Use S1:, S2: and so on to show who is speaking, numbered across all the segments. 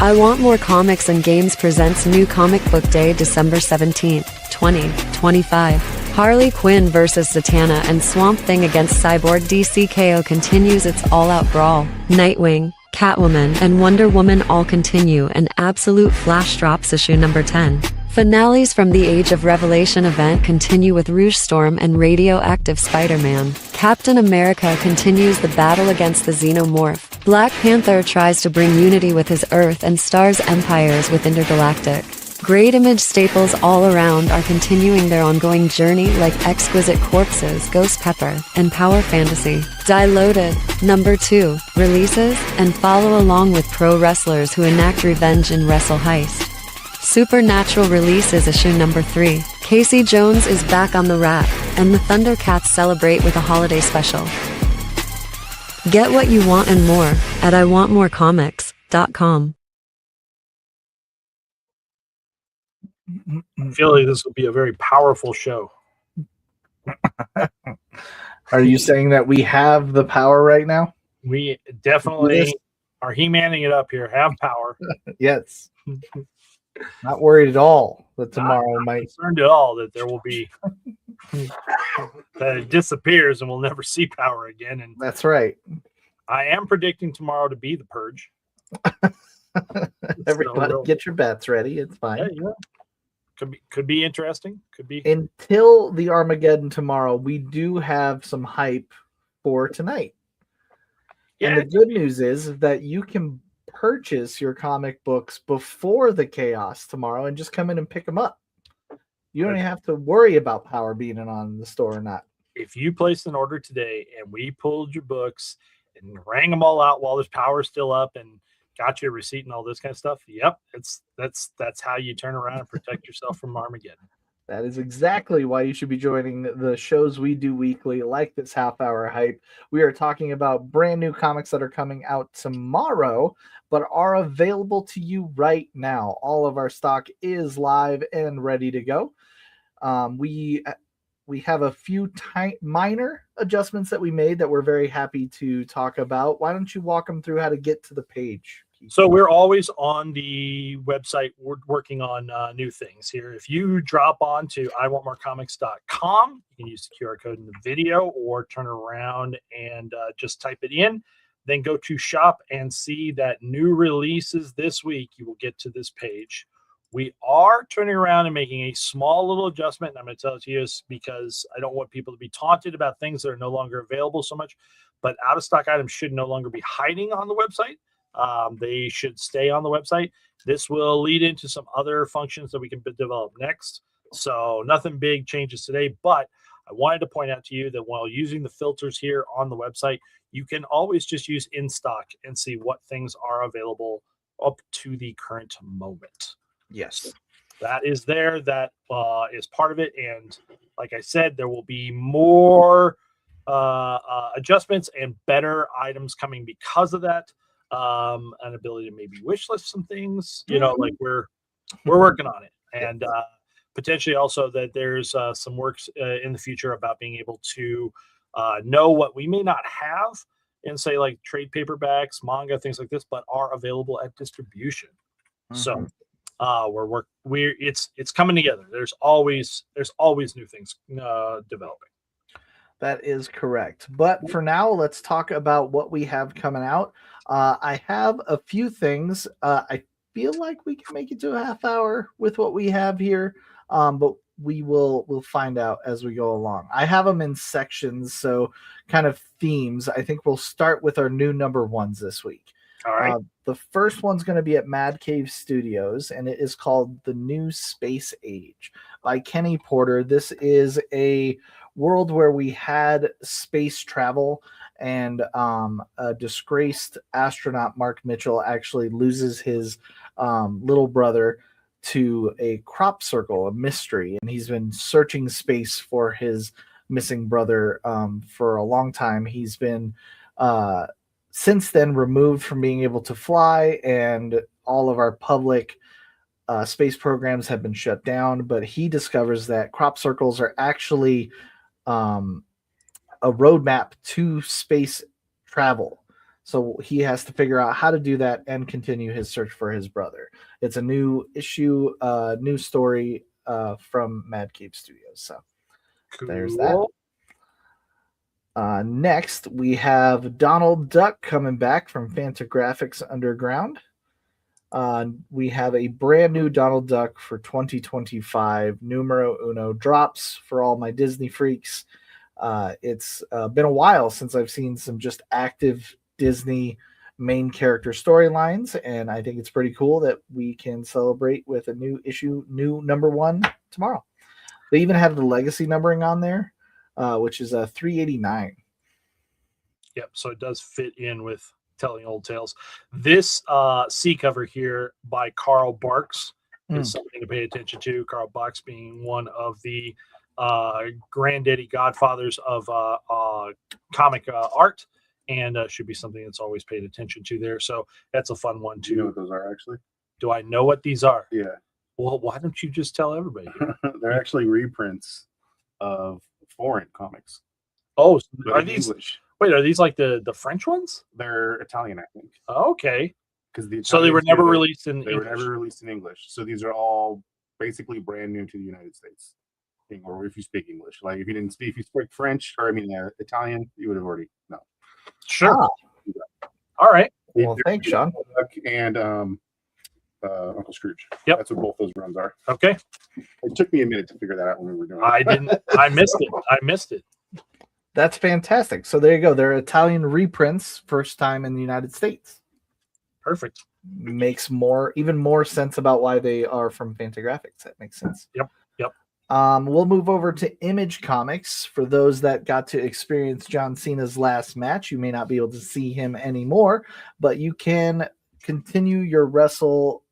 S1: I Want More Comics and Games presents New Comic Book Day, December 17th, 2025. Harley Quinn vs. Zatanna and Swamp Thing against Cyborg. DCKO continues its all-out brawl. Nightwing, Catwoman, and Wonder Woman all continue, and Absolute Flash drops issue number 10. Finales from the Age of Revelation event continue with Rouge Storm and Radioactive Spider-Man. Captain America continues the battle against the Xenomorph. Black Panther tries to bring unity with his Earth and stars empires with Intergalactic. Great Image staples all around are continuing their ongoing journey, like Exquisite Corpses, Ghost Pepper, and Power Fantasy. Diloaded, number 2, releases, and follow along with pro wrestlers who enact revenge in Wrestle Heist. Supernatural releases issue number 3. Casey Jones is back on the rack, and the Thundercats celebrate with a holiday special. Get what you want and more at iwantmorecomics.com.
S2: I feel like this will be a very powerful show.
S3: Are you saying that we have the power right now?
S2: We definitely are He-Manning it up here. Have power.
S3: Yes. Not worried at all that tomorrow
S2: not
S3: might.
S2: Concerned at all that there will be that it disappears and we'll never see power again. And
S3: that's right.
S2: I am predicting tomorrow to be the purge.
S3: Everybody, get your bets ready. It's fine.
S2: Yeah. Could be interesting. Could be
S3: until the Armageddon tomorrow. We do have some hype for tonight. Yeah. And the good news is that you can purchase your comic books before the chaos tomorrow and just come in and pick them up. You don't even have to worry about power being on in the store or not.
S2: If you placed an order today and we pulled your books and rang them all out while there's power still up and got your receipt and all this kind of stuff, yep, that's how you turn around and protect yourself from Armageddon.
S3: That is exactly why you should be joining the shows we do weekly, like this half hour hype. We are talking about brand new comics that are coming out tomorrow, but are available to you right now. All of our stock is live and ready to go. We have a few minor adjustments that we made that we're very happy to talk about. Why don't you walk them through how to get to the page?
S2: So we're always on the website. We're working on new things here. If you drop on to iwantmorecomics.com, you can use the QR code in the video or turn around and just type it in. Then go to shop and see that new releases this week. You will get to this page. We are turning around and making a small little adjustment. And I'm going to tell it to you because I don't want people to be taunted about things that are no longer available so much. But out of stock items should no longer be hiding on the website. They should stay on the website. This will lead into some other functions that we can develop next. So nothing big changes today, but I wanted to point out to you that while using the filters here on the website, you can always just use in stock and see what things are available up to the current moment.
S3: Yes,
S2: that is there. That is part of it. And like I said, there will be more adjustments and better items coming because of that. An ability to maybe wish list some things, like we're working on it, and potentially also that there's some works in the future about being able to know what we may not have in, say, like trade paperbacks, manga, things like this, but are available at distribution. So it's coming together. There's always new things developing.
S3: That is correct. But for now, let's talk about what we have coming out. I have a few things. I feel like we can make it to a half hour with what we have here, but we'll find out as we go along. I have them in sections, so kind of themes. I think we'll start with our new number ones this week.
S2: All right.
S3: The first one's going to be at Mad Cave Studios, and it is called The New Space Age by Kenny Porter. This is a world where we had space travel, and a disgraced astronaut, Mark Mitchell, actually loses his little brother to a crop circle, a mystery, and he's been searching space for his missing brother for a long time. He's been since then removed from being able to fly, and all of our public space programs have been shut down, but he discovers that crop circles are actually a roadmap to space travel. So he has to figure out how to do that and continue his search for his brother. It's a new issue, new story from Mad Cave Studios. So there's that.
S2: Cool.
S3: Next, we have Donald Duck coming back from Fantagraphics Underground. We have a brand new Donald Duck for 2025. Numero uno drops for all my Disney freaks. It's been a while since I've seen some just active Disney main character storylines, and I think it's pretty cool that we can celebrate with a new issue, new number 1 tomorrow. They even have the legacy numbering on there, which is 389.
S2: Yep. So it does fit in with telling old tales. This C cover here by Carl Barks is something to pay attention to. Carl Barks being one of the granddaddy godfathers of comic art, and should be something that's always paid attention to there. So that's a fun one too.
S4: Do you know what those are actually?
S2: Do I know what these are?
S4: Yeah.
S2: Well, why don't you just tell everybody?
S4: They're actually reprints of foreign comics.
S2: Oh, so
S4: but
S2: are
S4: in
S2: these?
S4: English.
S2: Wait, are these like the French ones?
S4: They're Italian, I think.
S2: Okay.
S4: Because
S2: so they were never released in
S4: They
S2: English.
S4: were never released in English. So these are all basically brand new to the United States. Or if you speak English, like if you speak French or Italian, you would have already known.
S2: Sure. All right.
S3: Well, thanks, Sean.
S4: And Uncle Scrooge.
S2: Yep.
S4: That's what both those runs are.
S2: Okay.
S4: It took me a minute to figure that out when we were doing it.
S2: I didn't. I missed it. I missed it.
S3: That's fantastic. So there you go. They're Italian reprints, first time in the United States.
S2: Perfect.
S3: Makes even more sense about why they are from Fantagraphics. That makes sense.
S2: Yep.
S3: We'll move over to Image Comics. For those that got to experience John Cena's last match, you may not be able to see him anymore, but you can continue your wrestle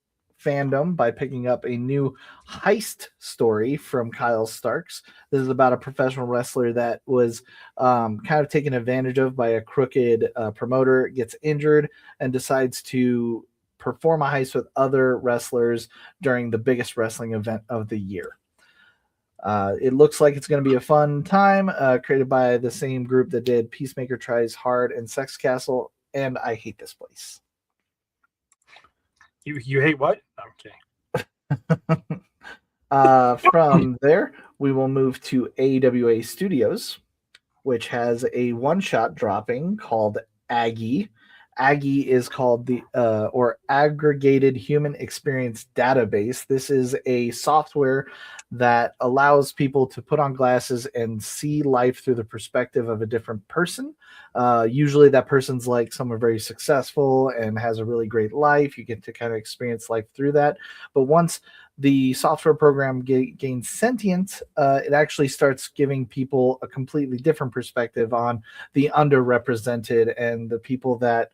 S3: fandom by picking up a new heist story from Kyle Starks. This is about a professional wrestler that was kind of taken advantage of by a crooked promoter, gets injured, and decides to perform a heist with other wrestlers during the biggest wrestling event of the year. It looks like it's going to be a fun time, created by the same group that did Peacemaker Tries Hard and Sex Castle, and I hate this place.
S2: You hate what? Okay.
S3: From there, we will move to AWA Studios, which has a one-shot dropping called Aggie. Aggie is called the or Aggregated Human Experience Database. This is a software that allows people to put on glasses and see life through the perspective of a different person. Usually that person's like someone very successful and has a really great life. You get to kind of experience life through that. But once the software program gains sentience, it actually starts giving people a completely different perspective on the underrepresented and the people that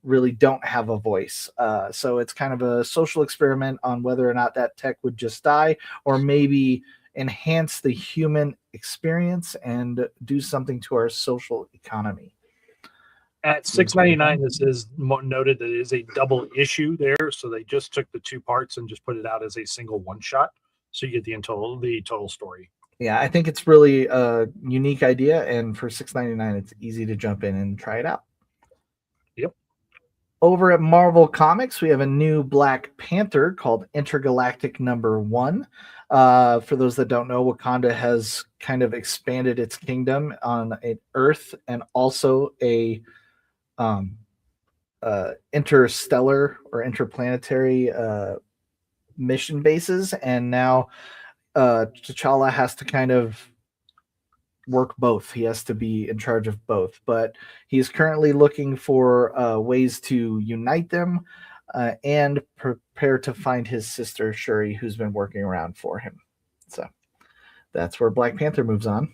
S3: really don't have a voice. So it's kind of a social experiment on whether or not that tech would just die or maybe enhance the human experience and do something to our social economy.
S2: At $6.99, this is noted that it is a double issue there. So they just took the two parts and just put it out as a single one shot. So you get the total story.
S3: Yeah, I think it's really a unique idea. And for $6.99, it's easy to jump in and try it out.
S2: Yep.
S3: Over at Marvel Comics, we have a new Black Panther called Intergalactic #1. For those that don't know, Wakanda has kind of expanded its kingdom on an Earth and also a interstellar or interplanetary mission bases. And now T'Challa has to kind of work both. He has to be in charge of both, but he's currently looking for ways to unite them and prepare to find his sister Shuri, who's been working around for him. So that's where Black Panther moves on.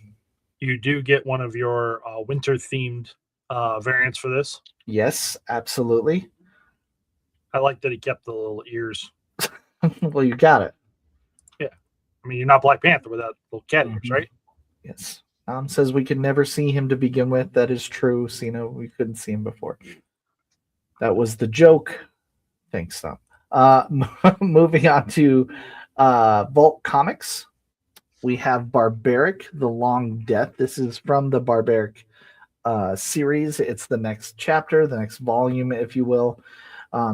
S2: You do get one of your winter themed variants for this.
S3: Yes, absolutely.
S2: I like that he kept the little ears.
S3: Well, you got it.
S2: Yeah. I mean, you're not Black Panther without little cat ears, right?
S3: Yes. Says we could never see him to begin with. That is true. Cena, we couldn't see him before. That was the joke. Thanks, Tom. Moving on to Vault Comics. We have Barbaric, The Long Death. This is from the Barbaric series. It's the next chapter, the next volume, if you will.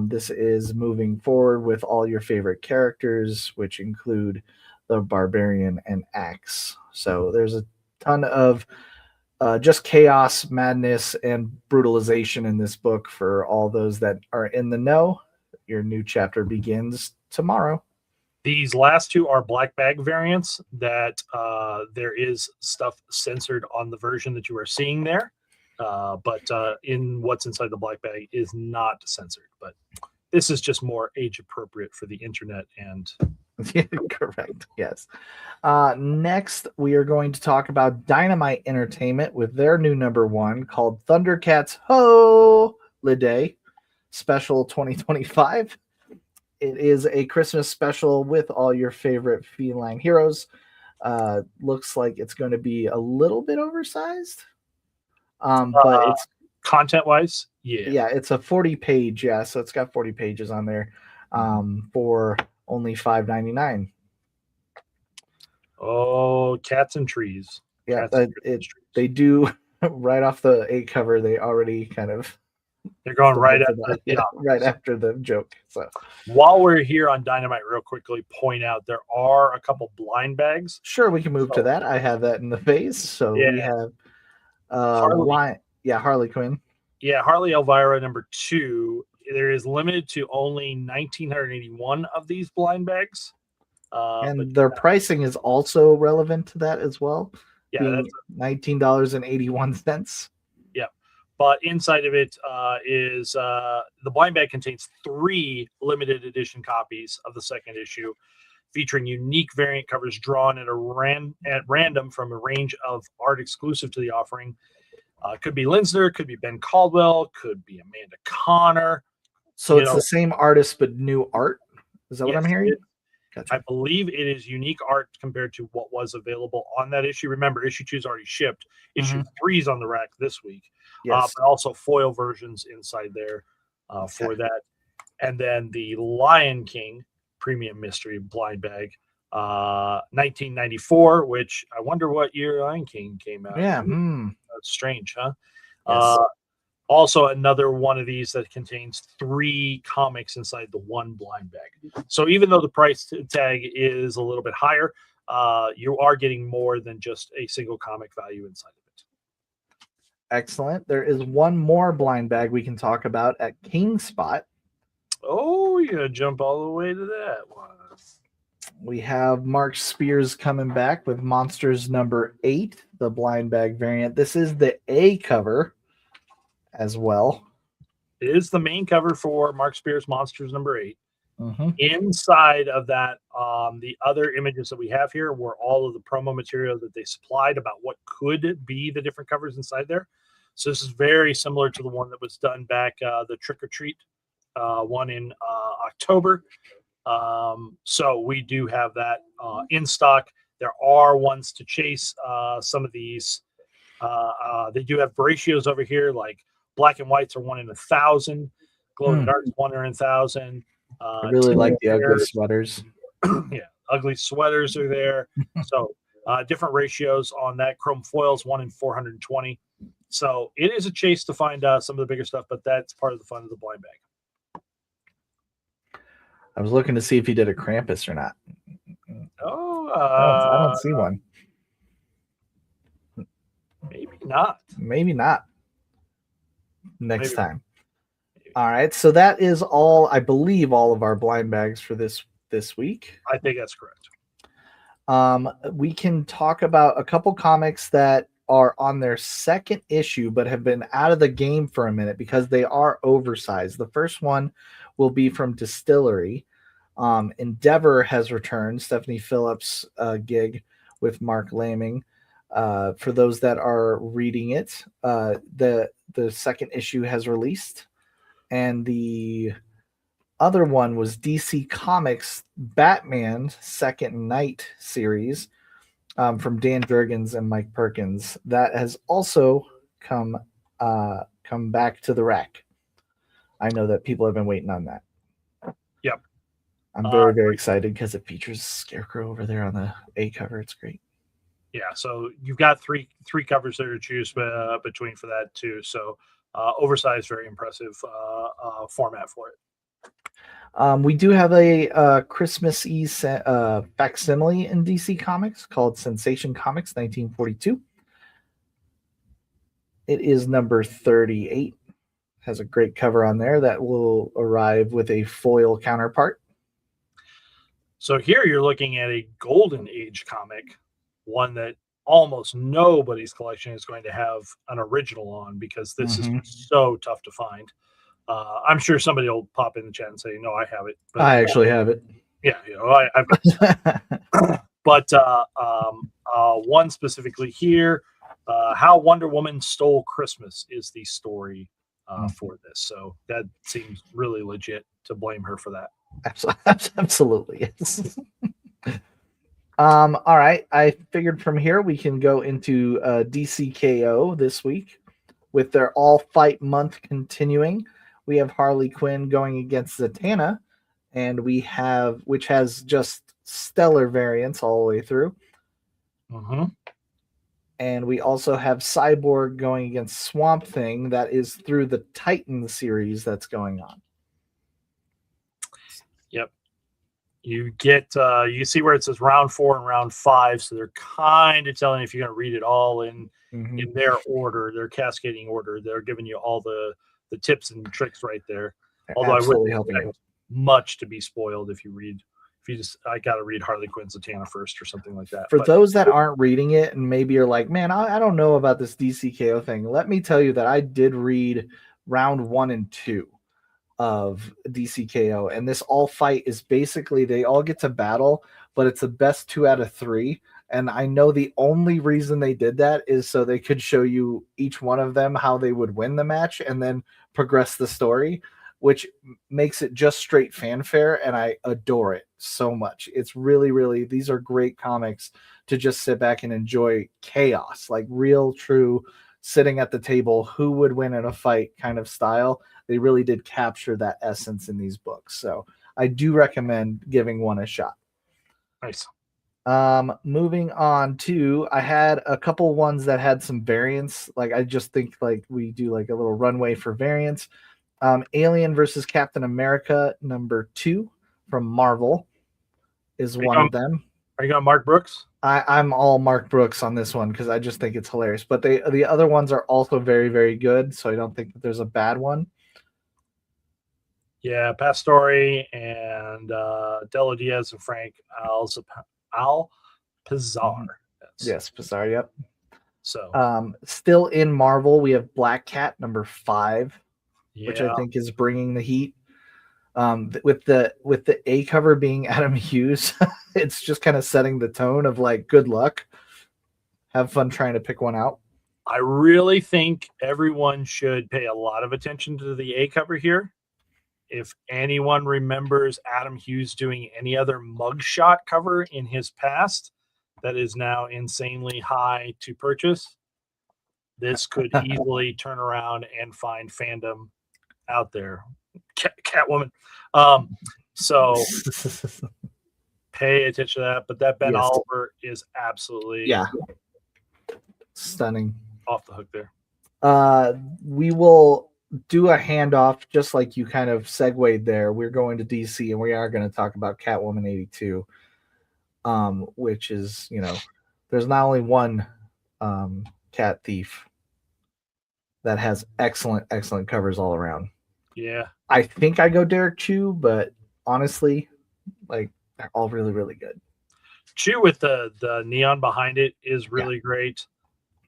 S3: This is moving forward with all your favorite characters, which include the Barbarian and Axe. So there's a ton of just chaos, madness, and brutalization in this book for all those that are in the know. Your new chapter begins tomorrow.
S2: These last two are black bag variants that there is stuff censored on the version that you are seeing there. But in what's inside the black bag is not censored. But this is just more age appropriate for the internet. And
S3: correct. Yes. Next, we are going to talk about Dynamite Entertainment with their new number one called Thundercats Holiday Special 2025. It is a Christmas special with all your favorite feline heroes. Looks like it's going to be a little bit oversized. But it's
S2: content wise, yeah,
S3: it's a 40-page, so it's got 40 pages on there for only $5.99.
S2: Oh, cats and trees.
S3: Yeah,
S2: Cats and trees.
S3: they do right off the A cover. They already kind of
S2: they're going right
S3: after the joke. So
S2: while we're here on Dynamite, real quickly point out there are a couple blind bags.
S3: Sure, we can move to that. I have that in the face. So we have Harley Quinn.
S2: Yeah, Harley Elvira number 2. There is limited to only 1,981 of these blind bags.
S3: And their pricing is also relevant to that as well.
S2: Yeah, that's
S3: $19.81.
S2: Yeah, but inside of it is the blind bag contains 3 limited edition copies of the second issue, featuring unique variant covers drawn at random from a range of art exclusive to the offering. Could be Linsner, could be Ben Caldwell, could be Amanda Connor.
S3: So it's the same artist but new art. Is that what I'm hearing?
S2: Gotcha. I believe it is unique art compared to what was available on that issue. Remember, issue 2 is already shipped. Issue 3 is on the rack this week.
S3: Yes.
S2: But also foil versions inside there for that. And then the Lion King Premium Mystery Blind Bag, 1994, which I wonder what year Lion King came out.
S3: Yeah.
S2: That's strange, huh?
S3: Yes.
S2: Also, another one of these that contains 3 comics inside the one blind bag. So even though the price tag is a little bit higher, you are getting more than just a single comic value inside of it.
S3: Excellent. There is one more blind bag we can talk about at King Spot.
S2: Oh, you're going to jump all the way to that one.
S3: We have Mark Spears coming back with Monsters number 8, the blind bag variant. This is the A cover as well.
S2: It is the main cover for Mark Spears Monsters number 8.
S3: Mm-hmm.
S2: Inside of that, the other images that we have here were all of the promo material that they supplied about what could be the different covers inside there. So this is very similar to the one that was done back, the Trick or Treat one in October. So we do have that in stock. There are ones to chase some of these. They do have ratios over here, like black and whites are 1 in 1,000, glow in the dark is 1 in 1,000.
S3: I really like the ugly sweaters.
S2: Yeah, ugly sweaters are there. So different ratios on that. Chrome foils 1 in 420. So it is a chase to find some of the bigger stuff, but that's part of the fun of the blind bag.
S3: I was looking to see if he did a Krampus or not.
S2: I
S3: don't see one.
S2: Maybe not.
S3: Maybe not. Next time. All right. So that is all, I believe, all of our blind bags for this week.
S2: I think that's correct.
S3: We can talk about a couple comics that are on their second issue but have been out of the game for a minute because they are oversized. The first one will be from Distillery. Endeavor has returned. Stephanie Phillips' gig with Mark Laming. For those that are reading it, the second issue has released, and the other one was DC Comics Batman Second Night series from Dan Jurgens and Mike Perkins. That has also come back to the rack. I know that people have been waiting on that.
S2: Yep.
S3: I'm very, very excited because it features Scarecrow over there on the A cover. It's great.
S2: Yeah, so you've got three covers there to choose between for that too. So oversized, very impressive format for it.
S3: We do have a Christmas-y facsimile in DC Comics called Sensation Comics 1942. It is number 38. Has a great cover on there that will arrive with a foil counterpart.
S2: So here you're looking at a Golden Age comic, one that almost nobody's collection is going to have an original on because this is so tough to find. I'm sure somebody will pop in the chat and say, "No, I have it." But,
S3: I actually have it.
S2: Yeah, I've got but one specifically here, How Wonder Woman Stole Christmas is the story for this. So that seems really legit to blame her for that.
S3: Absolutely. Yes. All right. I figured from here we can go into DCKO this week with their All Fight Month continuing. We have Harley Quinn going against Zatanna, and which has just stellar variants all the way through.
S2: Mm-hmm.
S3: And we also have Cyborg going against Swamp Thing. That is through the Titan series that's going on.
S2: Yep. You get you see where it says round 4 and round 5, so they're kind of telling you if you're going to read it all in their order, their cascading order. They're giving you all the tips and tricks right there. Although
S3: Absolutely
S2: I wouldn't expect much to be spoiled if I got to read Harley Quinn Zatanna first or something like that.
S3: For those that aren't reading it and maybe you're like, man, I don't know about this DCKO thing. Let me tell you that I did read round 1 and 2 of DCKO, and this All Fight is basically they all get to battle, but it's the best 2 out of 3. And I know the only reason they did that is so they could show you each one of them how they would win the match and then progress the story, which makes it just straight fanfare. And I adore it so much. It's really, really, these are great comics to just sit back and enjoy chaos, like real, true sitting at the table, who would win in a fight kind of style. They really did capture that essence in these books. So I do recommend giving one a shot.
S2: Nice.
S3: Moving on to, I had a couple ones that had some variants. Like I just think like we do like a little runway for variants. Alien versus Captain America number 2 from Marvel is one of them.
S2: Are you going Mark Brooks?
S3: I'm all Mark Brooks on this one because I just think it's hilarious. But the other ones are also very, very good. So I don't think that there's a bad one.
S2: Yeah, Pastore and Delo Diaz and Frank Alpizar.
S3: Yes, Pizarro, yep.
S2: So
S3: still in Marvel, we have Black Cat number 5, which I
S2: yeah.
S3: think is bringing the heat. With the A cover being Adam Hughes, it's just kind of setting the tone of like, good luck. Have fun trying to pick one out.
S2: I really think everyone should pay a lot of attention to the A cover here. If anyone remembers Adam Hughes doing any other mugshot cover in his past that is now insanely high to purchase, this could easily turn around and find fandom out there. Catwoman. So pay attention to that. But that Ben Oliver is absolutely
S3: stunning.
S2: Off the hook there.
S3: We will do a handoff just like you kind of segued there. We're going to DC and we are going to talk about Catwoman 82, which is, there's not only one cat thief that has excellent covers all around.
S2: Yeah.
S3: I think I go Derek Chu, but honestly, like they're all really, really good.
S2: Chu with the neon behind it is really great.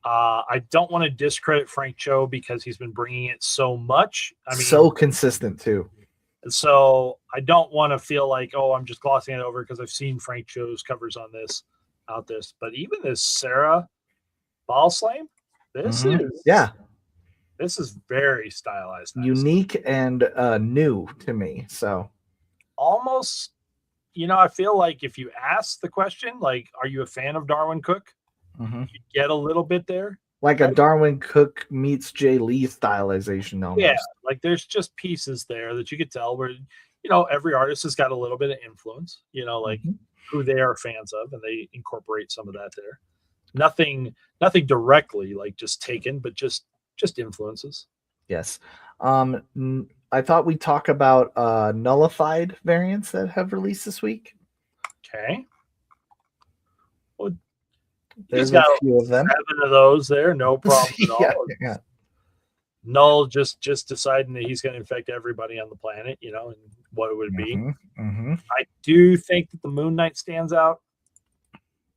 S2: I don't want to discredit Frank Cho because he's been bringing it so much. I mean,
S3: so consistent too.
S2: So I don't want to feel like, oh, I'm just glossing it over because I've seen Frank Cho's covers on this. But even this Sarah Balslame, this is very stylized, nice.
S3: Unique and new to me. So
S2: almost, I feel like if you ask the question, like, are you a fan of Darwin Cook? You get a little bit there,
S3: like a Darwin Cook meets Jay Lee stylization almost.
S2: Yeah, like there's just pieces there that you could tell where every artist has got a little bit of influence, like who they are fans of, and they incorporate some of that there. nothing directly like just taken, but just influences.
S3: Yes. I thought we'd talk about nullified variants that have released this week.
S2: Okay. Well,
S3: There's
S2: got
S3: a few of them.
S2: 7 of those there, no problem at all.
S3: Yeah.
S2: Null just deciding that he's going to infect everybody on the planet, and what it would be.
S3: Mm-hmm.
S2: I do think that the Moon Knight stands out,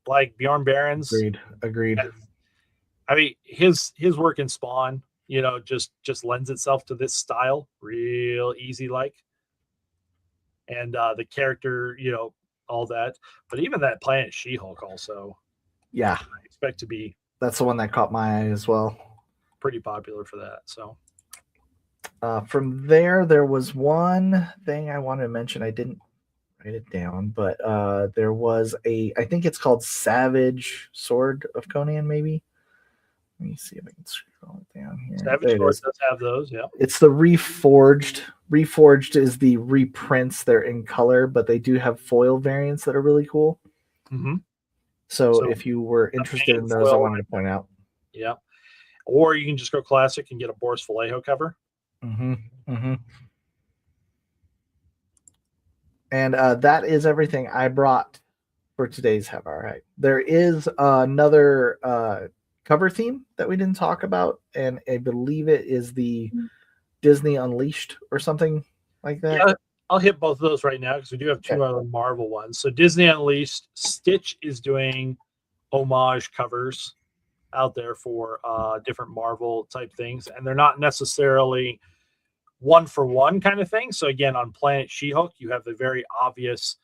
S2: like Bjorn Barron's.
S3: Agreed.
S2: I mean, his work in Spawn, just lends itself to this style, real easy like, and the character, all that. But even that Planet She-Hulk also,
S3: yeah,
S2: I expect to be.
S3: That's the one that caught my eye as well.
S2: Pretty popular for that. So
S3: from there was one thing I wanted to mention. I didn't write it down, but there was I think it's called Savage Sword of Conan, maybe. Let me see if I can scroll it down here.
S2: Savage Sword does have those, yeah.
S3: It's the Reforged. Reforged is the reprints. They're in color, but they do have foil variants that are really cool.
S2: Mm-hmm.
S3: So if you were interested in those, I wanted to point out.
S2: Yeah. Or you can just go classic and get a Boris Vallejo cover.
S3: Mm-hmm. Mm-hmm. And that is everything I brought for today's Have Our Hype. There is another cover theme that we didn't talk about, and I believe it is the Disney Unleashed or something like that.
S2: Yeah, I'll hit both of those right now because we do have 2 other Marvel ones. So Disney Unleashed, Stitch is doing homage covers out there for different Marvel type things, and they're not necessarily 1-for-1 kind of thing. So again, on Planet She-Hulk, you have the very obvious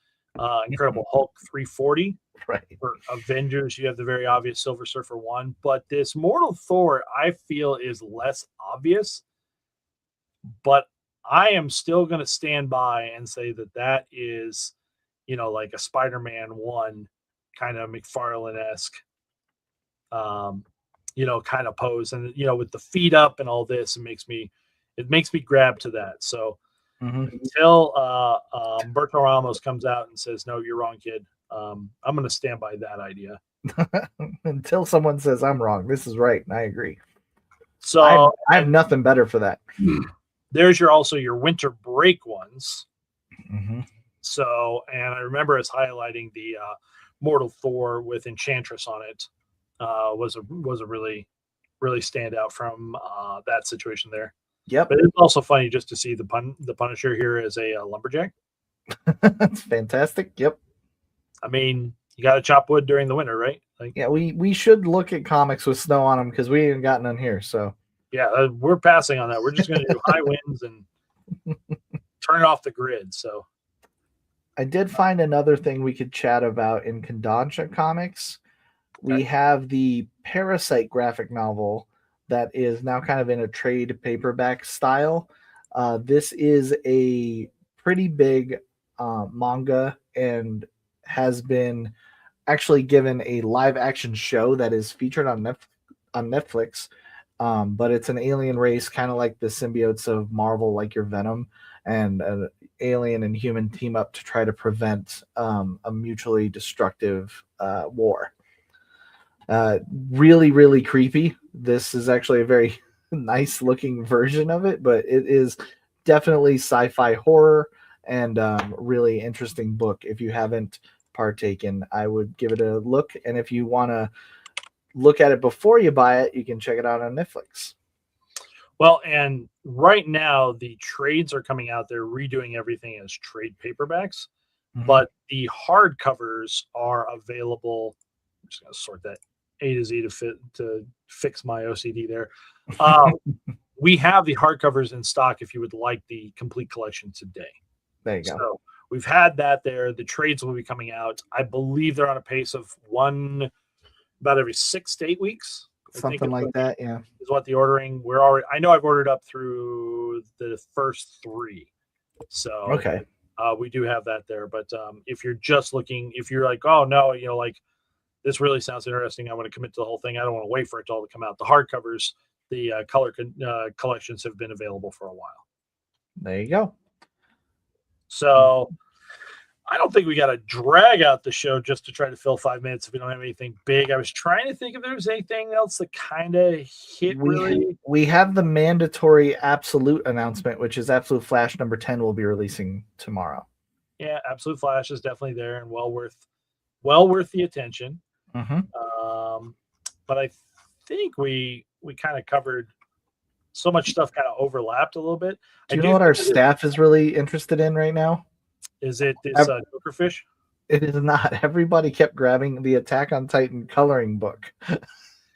S2: Incredible Hulk 340.
S3: Right.
S2: For Avengers, you have the very obvious Silver Surfer 1, but this Mortal Thor, I feel, is less obvious. But I am still going to stand by and say that is, like a Spider-Man 1 kind of McFarlane-esque, kind of pose, and with the feet up and all this, it makes me grab to that. So until Berto Ramos comes out and says, "No, you're wrong, kid," I'm going to stand by that idea.
S3: Until someone says I'm wrong, this is right, and I agree.
S2: So
S3: I have nothing better for that.
S2: There's your winter break ones.
S3: Mm-hmm.
S2: So, and I remember us highlighting the Mortal Thor with Enchantress on it. Was a really, really standout from that situation there.
S3: Yep.
S2: But it's also funny just to see the Punisher here as a lumberjack.
S3: That's fantastic. Yep.
S2: I mean, you got to chop wood during the winter, right?
S3: Yeah, we should look at comics with snow on them because we ain't got none here. So
S2: yeah, we're passing on that. We're just going to do high winds and turn it off the grid. So
S3: I did find another thing we could chat about in Kodansha Comics. Okay. We have the Parasite graphic novel that is now kind of in a trade paperback style. This is a pretty big manga and has been actually given a live action show that is featured on Netflix. But it's an alien race, kind of like the symbiotes of Marvel, like your Venom, and an alien and human team up to try to prevent a mutually destructive war. Really, really creepy. This is actually a very nice looking version of it, but it is definitely sci-fi horror and really interesting book. If you haven't partaken, I would give it a look. And if you want to look at it before you buy it, you can check it out on Netflix.
S2: Well, and right now the trades are coming out. They're redoing everything as trade paperbacks, but the hardcovers are available. I'm just going to sort that A to Z to fix my OCD there. We have the hardcovers in stock if you would like the complete collection today.
S3: There you go.
S2: So we've had that there. The trades will be coming out. I believe they're on a pace of one about every 6 to 8 weeks.
S3: Something like that, yeah.
S2: Is what the ordering. I know I've ordered up through the first 3. So
S3: okay.
S2: We do have that there. But if you're just looking, if you're like, oh no, like this really sounds interesting, I want to commit to the whole thing, I don't want to wait for it all to come out. The hardcovers, the color collections have been available for a while.
S3: There you go.
S2: So I don't think we got to drag out the show just to try to fill 5 minutes if we don't have anything big. I was trying to think if there was anything else that kind of hit really.
S3: We have the mandatory Absolute announcement, which is Absolute Flash number 10 will be releasing tomorrow.
S2: Yeah, Absolute Flash is definitely there and well worth the attention.
S3: Mm-hmm.
S2: But I think we kind of covered so much stuff, kind of overlapped a little bit.
S3: Do you know what our staff is really interested in right now?
S2: Is it this Jokerfish?
S3: It is not. Everybody kept grabbing the Attack on Titan coloring book,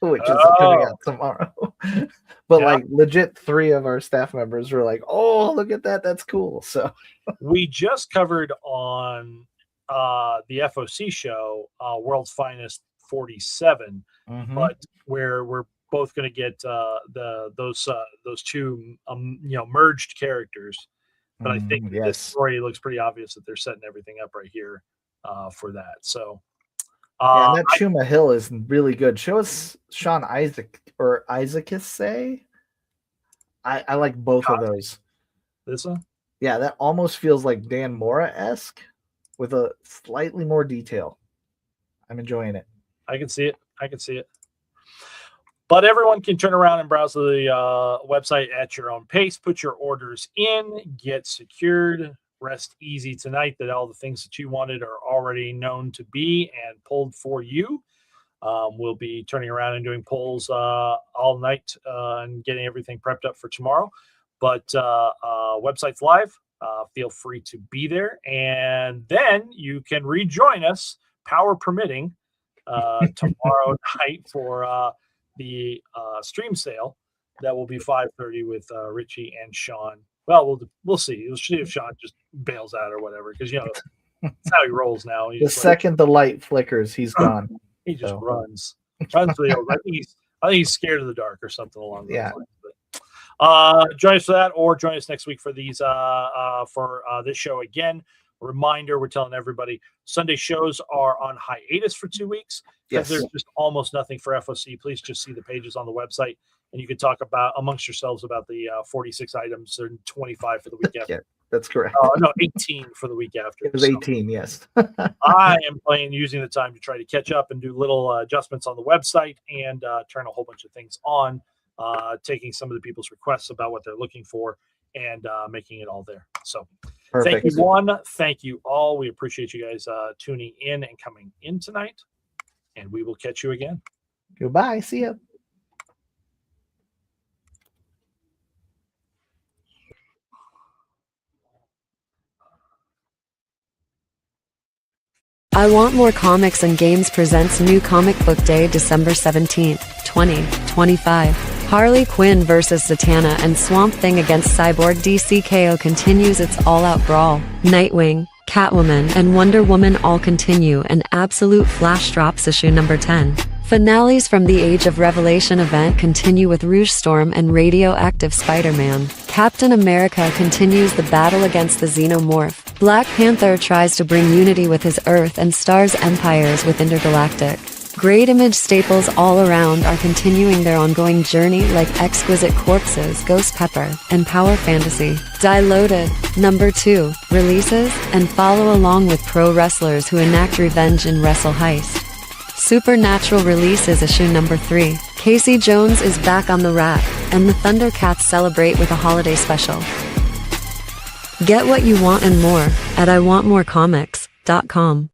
S3: which is coming out tomorrow. But like legit 3 of our staff members were like, oh, look at that. That's cool. So
S2: we just covered on the FOC show, World's Finest 47, but where we're both going to get those 2 merged characters. But I think this story looks pretty obvious that they're setting everything up right here for that. So,
S3: and that Chuma Hill is really good. Show us Sean Isaac or Isaacus say. I like both of those.
S2: This one,
S3: yeah, that almost feels like Dan Mora-esque with a slightly more detail. I'm enjoying it.
S2: I can see it. But everyone can turn around and browse the website at your own pace. Put your orders in, get secured, rest easy tonight that all the things that you wanted are already known to be and pulled for you. We'll be turning around and doing polls all night and getting everything prepped up for tomorrow. But website's live. Feel free to be there. And then you can rejoin us, power permitting, tomorrow night for the stream sale that will be 5:30 with Richie and Sean. Well, we'll see. We'll see if Sean just bails out or whatever, because that's how he rolls now.
S3: The second the light flickers, he's gone.
S2: He just runs for the hills. I think he's scared of the dark or something along those lines. But, join us for that, or join us next week for these for this show again. Reminder, we're telling everybody Sunday shows are on hiatus for 2 weeks because there's just almost nothing for FOC. Please just see the pages on the website, and you can talk about amongst yourselves about the 46 items and 25 for the week after.
S3: Yeah, that's correct.
S2: No, 18 for the week after.
S3: It was 18, yes.
S2: I am using the time to try to catch up and do little adjustments on the website and turn a whole bunch of things on, taking some of the people's requests about what they're looking for and making it all there. So perfect. Thank you, one. Thank you all. We appreciate you guys tuning in and coming in tonight. And we will catch you again.
S3: Goodbye. See ya.
S1: I Want More Comics and Games presents New Comic Book Day December 17th, 2025. Harley Quinn vs. Zatanna and Swamp Thing against Cyborg. DC KO continues its all-out brawl. Nightwing, Catwoman, and Wonder Woman all continue, and Absolute Flash drops issue number 10. Finales from the Age of Revelation event continue with Rouge Storm and Radioactive Spider-Man. Captain America continues the battle against the Xenomorph. Black Panther tries to bring unity with his Earth and stars empires with Intergalactic. Great Image staples all around are continuing their ongoing journey, like Exquisite Corpses, Ghost Pepper, and Power Fantasy. Die Loaded, number 2, releases, and follow along with pro wrestlers who enact revenge in Wrestle Heist. Supernatural releases issue number 3. Casey Jones is back on the rack, and the Thundercats celebrate with a holiday special. Get what you want and more at iwantmorecomics.com.